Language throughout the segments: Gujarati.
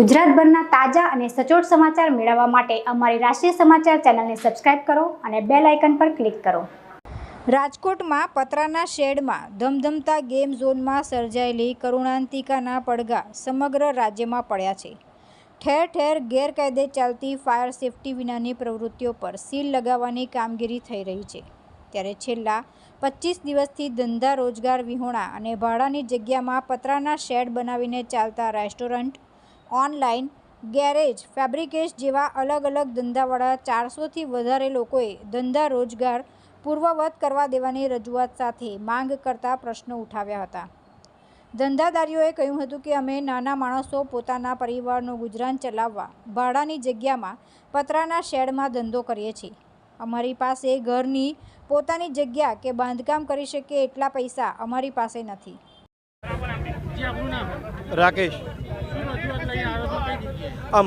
ગુજરાતભરના તાજા અને સચોટ સમાચાર મેળવવા માટે અમારી રાષ્ટ્રીય સમાચાર ચેનલને સબસ્ક્રાઇબ કરો અને બેલ આઇકન પર ક્લિક કરો। રાજકોટમાં પતરાના શેડમાં ધમધમતા ગેમ ઝોનમાં સર્જાયેલી કરુણાંતિકાના પડઘા સમગ્ર રાજ્યમાં પડ્યા છે। ઠેર ઠેર ગેરકાયદે ચાલતી ફાયર સેફટી વિનાની પ્રવૃત્તિઓ પર સીલ લગાવવાની કામગીરી થઈ રહી છે। ત્યારે છેલ્લા 25 દિવસથી ધંધા રોજગાર વિહોણા અને ભાડાની જગ્યામાં પતરાના શેડ બનાવીને ચાલતા રેસ્ટોરન્ટ, ઓનલાઈન, ગેરેજ, ફેબ્રિકેશ જેવા અલગ અલગ ધંધાવાળા 400થી વધારે લોકોએ ધંધા રોજગાર પૂર્વવત કરવા દેવાની રજૂઆત સાથે માંગ કરતા પ્રશ્નો ઉઠાવ્યા હતા। ધંધાદારીઓએ કહ્યું હતું કે અમે નાના માણસો પોતાના પરિવારનું ગુજરાન ચલાવવા ભાડાની જગ્યામાં પતરાના શેડમાં ધંધો કરીએ છીએ। અમારી પાસે ઘરની પોતાની જગ્યા કે બાંધકામ કરી શકે એટલા પૈસા અમારી પાસે નથી। રાકેશ,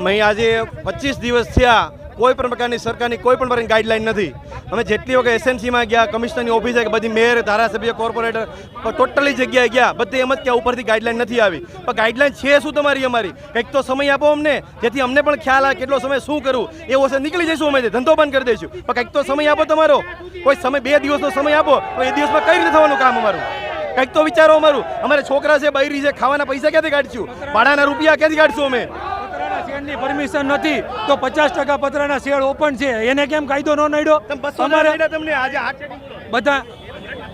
મેં આજે 25 દિવસ થયા, કોઈ પણ પ્રકારની સરકારની કોઈ પણ પ્રકારની ગાઈડલાઈન નથી। અમે જેટલી વખત એસએનસીમાં ગયા, કમિશનરની ઓફિસે કે બધી મેયર, ધારાસભ્ય, કોર્પોરેટર ટોટલી જગ્યાએ ગયા, બધે એમ જ કે ઉપરથી ગાઈડલાઈન નથી આવી। પણ ગાઈડલાઈન છે શું તમારી? અમારી કંઈક તો સમય આપો અમને, જેથી અમને પણ ખ્યાલ આવે કેટલો સમય શું કરવું। એવો છે નીકળી જઈશું અમે, ધંધો બંધ કરી દઈશું, પણ કંઈક તો સમય આપો તમારો। કોઈ સમય 2 દિવસનો સમય આપો, તો એ દિવસમાં કઈ રીતે થવાનું કામ અમારું? કંઈક તો વિચારો અમારું। અમારે છોકરા છે, બૈરી છે, ખાવાના પૈસા ક્યાંથી કાઢશું? ભાડાના રૂપિયા ક્યાંથી કાઢશું અમે? શેડની પરમિશન નથી તો 50% પતરાના શેડ ઓપન છે, એને કેમ કાયદો ન નડ્યો? અમારે તમને આજે બધા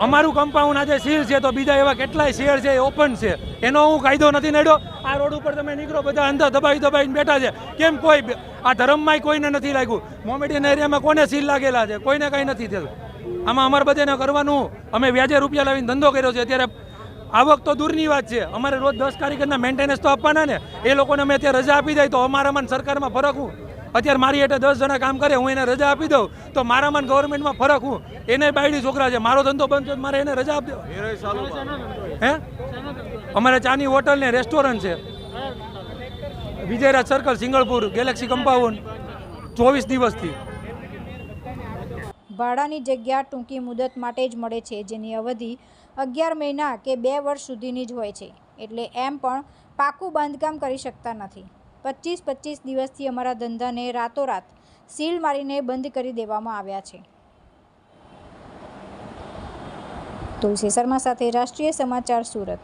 અમારું કમ્પાઉન્ડ આજે સીલ છે, તો બીજા એવા કેટલાય શેડ છે એ ઓપન છે, એનો હું કાયદો નથી નડ્યો? આ રોડ ઉપર તમે નીકળો, બધા અંદર દબાવીને બેઠા છે, કેમ? કોઈ આ ધર્મમાંય કોઈને નથી લાગ્યું? મોમેડિયન એરિયામાં કોને સીલ લાગેલા છે? કોઈને કંઈ નથી થયું। આમાં અમારે બધાને કરવાનું, અમે વ્યાજે રૂપિયા લાવીને ધંધો કર્યો છે, અત્યારે આવક તો દૂરની વાત છે, અમારે રોજ 10 કારીગરના મેન્ટેનન્સ તો આપવાના ને, એ લોકોને અમે અત્યારે રજા આપી દઈએ તો અમારામાં સરકારમાં ફરક હું? અત્યારે મારી એટલે 10 જણા કામ કરે, હું એને રજા આપી દઉં તો મારામાં ગવર્મેન્ટમાં ફરક હું? એને બાયડી છોકરા છે, મારો ધંધો બંધ છે, મારે એને રજા આપી દો। હે, અમારે ચાની હોટલ ને રેસ્ટોરન્ટ છે, વિજયરાજ સર્કલ, સિંગલપુર, ગેલેક્સી કમ્પાઉન્ડ, 24 દિવસથી ભાડાની જગ્યા ટૂંકી મુદત માટે જ મળે છે, જેની અવધિ 11 મહિના કે 2 વર્ષ સુધીની જ હોય છે, એટલે એમ પણ પાકું બાંધકામ કરી શકતા નથી। 25 દિવસથી અમારા ધંધાને રાતોરાત સીલ મારીને બંધ કરી દેવામાં આવ્યા છે। તુલસી શર્મા સાથે રાષ્ટ્રીય સમાચાર, સુરત।